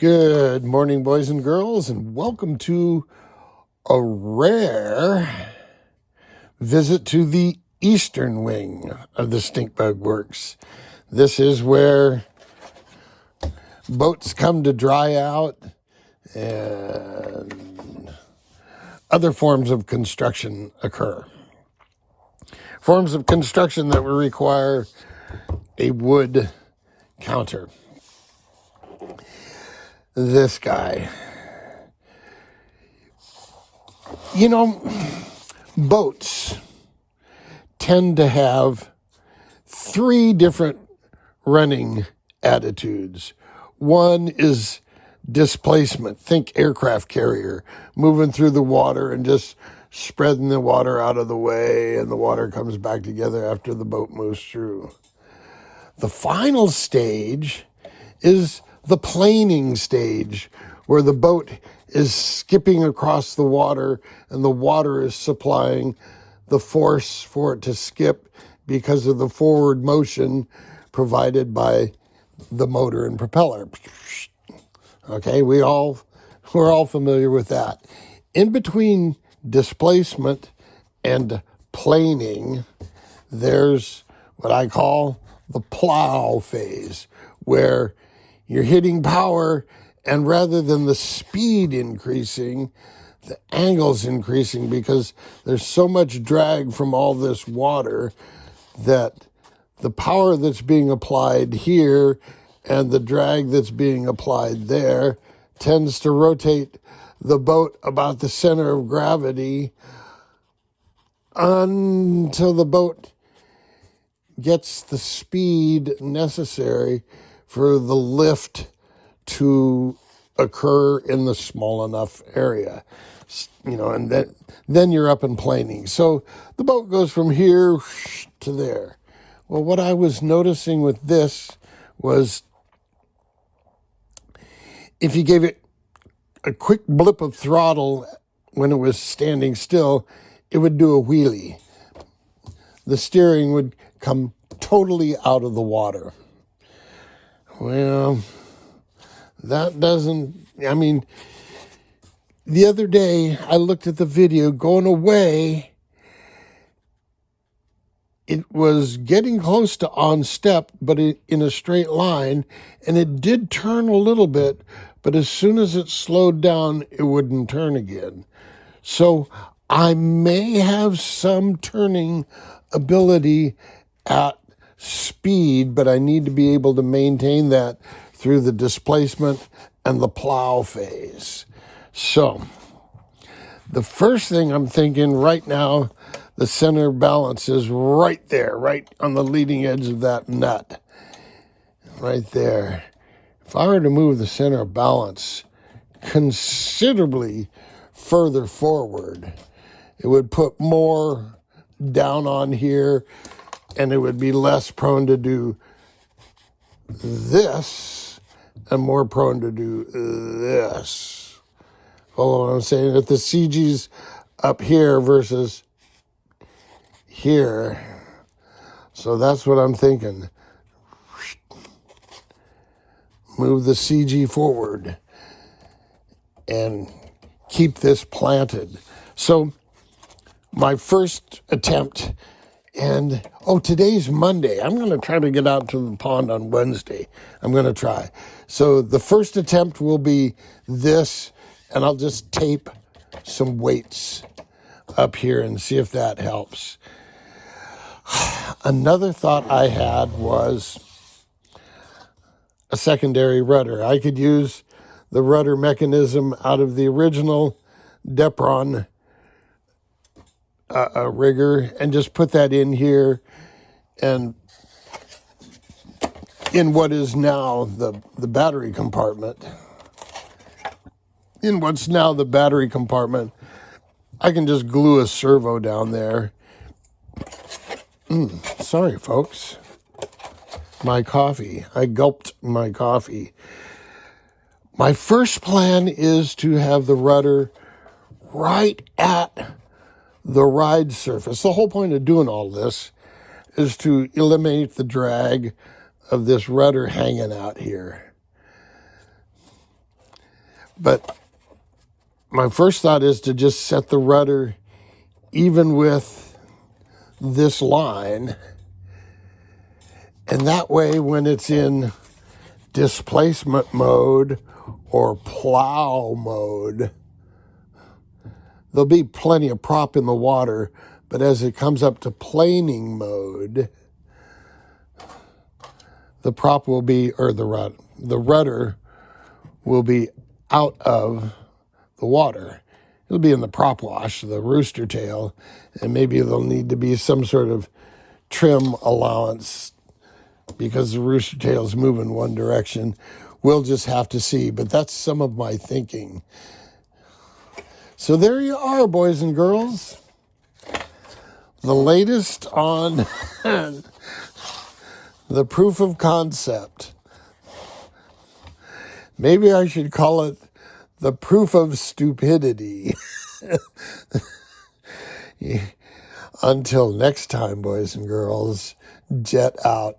Good morning, boys and girls, and welcome to a rare visit to the eastern wing of the Stinkbug Works. This is where boats come to dry out and other forms of construction occur. Forms of construction that will require a wood counter. This guy. You know, boats tend to have three different running attitudes. One is displacement. Think aircraft carrier, moving through the water and just spreading the water out of the way, and the water comes back together after the boat moves through. The final stage is the planing stage, where the boat is skipping across the water and the water is supplying the force for it to skip because of the forward motion provided by the motor and propeller. Okay, we're all familiar with that. In between displacement and planing, there's what I call the plow phase, where you're hitting power, and rather than the speed increasing, the angle's increasing because there's so much drag from all this water that the power that's being applied here and the drag that's being applied there tends to rotate the boat about the center of gravity until the boat gets the speed necessary for the lift to occur in the small enough area, and then you're up in planing. So the boat goes from here to there. Well, what I was noticing with this was if you gave it a quick blip of throttle when it was standing still, it would do a wheelie. The steering would come totally out of the water. Well, that doesn't, the other day I looked at the video going away. It was getting close to on step, but in a straight line, and it did turn a little bit, but as soon as it slowed down, it wouldn't turn again. So I may have some turning ability at speed, but I need to be able to maintain that through the displacement and the plow phase. So the first thing I'm thinking right now, the center balance is right there, right on the leading edge of that nut, right there. If I were to move the center of balance considerably further forward, it would put more down on here, and it would be less prone to do this and more prone to do this. Follow what I'm saying? If the CG's up here versus here, so that's what I'm thinking. Move the CG forward and keep this planted. So my first attempt, and today's Monday. I'm going to try to get out to the pond on Wednesday. I'm going to try. So the first attempt will be this, and I'll just tape some weights up here and see if that helps. Another thought I had was a secondary rudder. I could use the rudder mechanism out of the original Depron rigger and just put that in here, and in what is now the battery compartment. In what's now the battery compartment, I can just glue a servo down there. Sorry, folks. My coffee. I gulped my coffee. My first plan is to have the rudder right at the ride surface. The whole point of doing all this is to eliminate the drag of this rudder hanging out here. But my first thought is to just set the rudder even with this line. And that way, when it's in displacement mode or plow mode, there'll be plenty of prop in the water. But as it comes up to planing mode, the prop will be, or the rudder will be out of the water. It'll be in the prop wash, the rooster tail, and maybe there'll need to be some sort of trim allowance because the rooster tail's moving one direction. We'll just have to see, but that's some of my thinking. So there you are, boys and girls. The latest on the proof of concept. Maybe I should call it the proof of stupidity. Until next time, boys and girls, jet out.